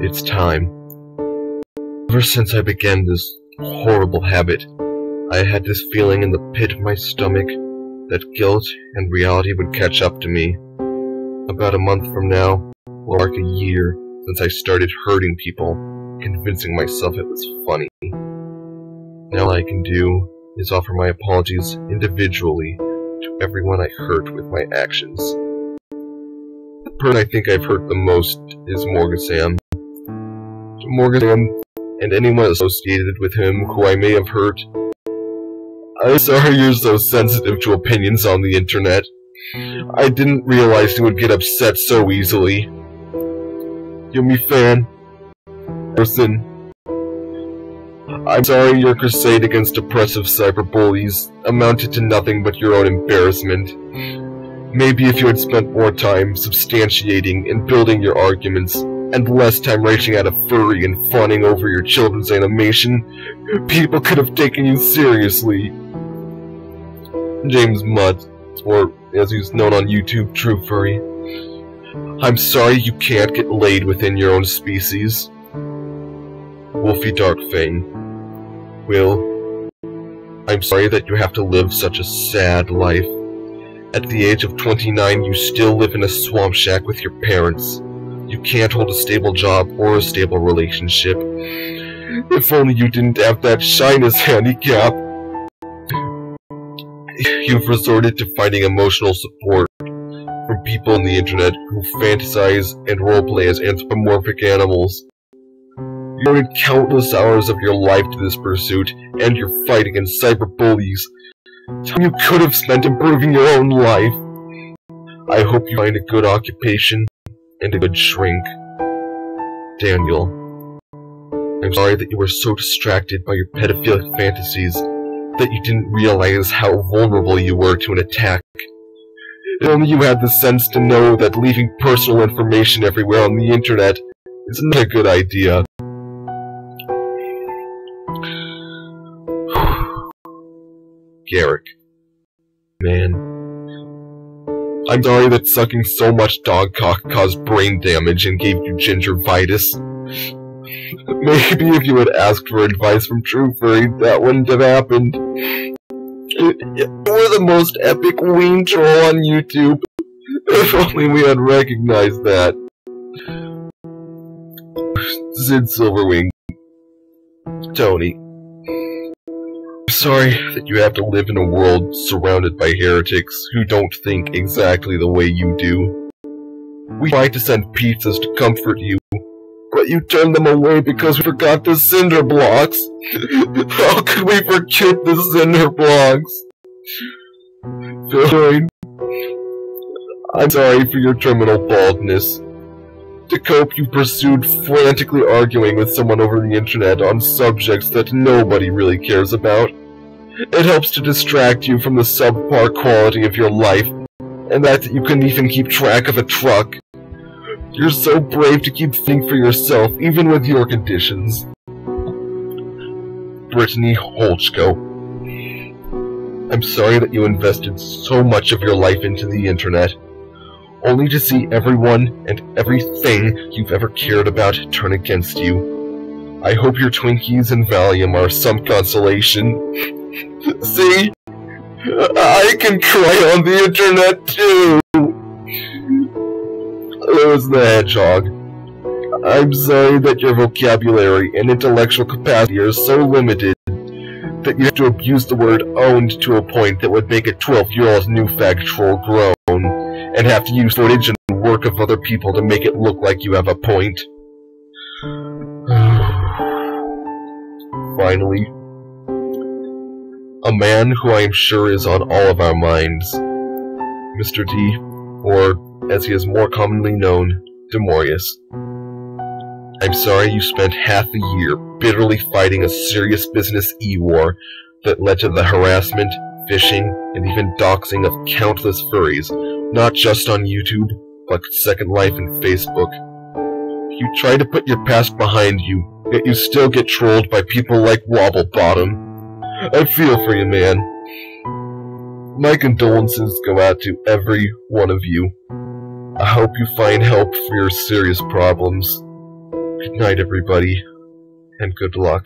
it's time. Ever since I began this horrible habit, I had this feeling in the pit of my stomach that guilt and reality would catch up to me. About a month from now will mark a year since I started hurting people, convincing myself it was funny. Now all I can do is offer my apologies individually to everyone I hurt with my actions. The person I think I've hurt the most is Morgan Sam. To Morgan Sam and anyone associated with him who I may have hurt, I'm sorry you're so sensitive to opinions on the internet. I didn't realize you would get upset so easily. Yumi fan, person, I'm sorry your crusade against oppressive cyberbullies amounted to nothing but your own embarrassment. Maybe if you had spent more time substantiating and building your arguments, and less time raging at a furry and fawning over your children's animation, people could have taken you seriously. James Mudd, or as he's known on YouTube, True Furry. I'm sorry you can't get laid within your own species. Wolfie Darkfang. Will, I'm sorry that you have to live such a sad life. At the age of 29, you still live in a swamp shack with your parents. You can't hold a stable job or a stable relationship. If only you didn't have that shyness handicap. You've resorted to finding emotional support from people on the internet who fantasize and roleplay as anthropomorphic animals. You devoted countless hours of your life to this pursuit and your fight against cyberbullies. Time you could have spent improving your own life. I hope you find a good occupation and a good shrink. Daniel. I'm sorry that you were so distracted by your pedophilic fantasies that you didn't realize how vulnerable you were to an attack. If only you had the sense to know that leaving personal information everywhere on the internet is not a good idea. Garrick. Man. I'm sorry that sucking so much dog cock caused brain damage and gave you gingivitis. Maybe if you had asked for advice from True Furry, that wouldn't have happened. You were the most epic ween troll on YouTube. If only we had recognized that. Sid Silverwing. Tony. I'm sorry that you have to live in a world surrounded by heretics who don't think exactly the way you do. We tried to send pizzas to comfort you, but you turned them away because we forgot the cinder blocks. How could we forget the cinder blocks? Fine. I'm sorry for your terminal baldness. To cope, you pursued frantically arguing with someone over the internet on subjects that nobody really cares about. It helps to distract you from the subpar quality of your life, and that you can even keep track of a truck. You're so brave to keep thinking for yourself, even with your conditions. Brittany Holchko. I'm sorry that you invested so much of your life into the internet, only to see everyone and everything you've ever cared about turn against you. I hope your Twinkies and Valium are some consolation. See? I can cry on the internet too! Lewis the Hedgehog. I'm sorry that your vocabulary and intellectual capacity are so limited that you have to abuse the word owned to a point that would make a 12-year-old newfag troll groan, and have to use footage and work of other people to make it look like you have a point. Finally, a man who I am sure is on all of our minds, Mr. D, or as he is more commonly known, Demorius. I'm sorry you spent half a year bitterly fighting a serious business e-war that led to the harassment, phishing, and even doxing of countless furries, not just on YouTube, but Second Life and Facebook. You try to put your past behind you, yet you still get trolled by people like Wobblebottom. I feel for you, man. My condolences go out to every one of you. I hope you find help for your serious problems. Good night, everybody, and good luck.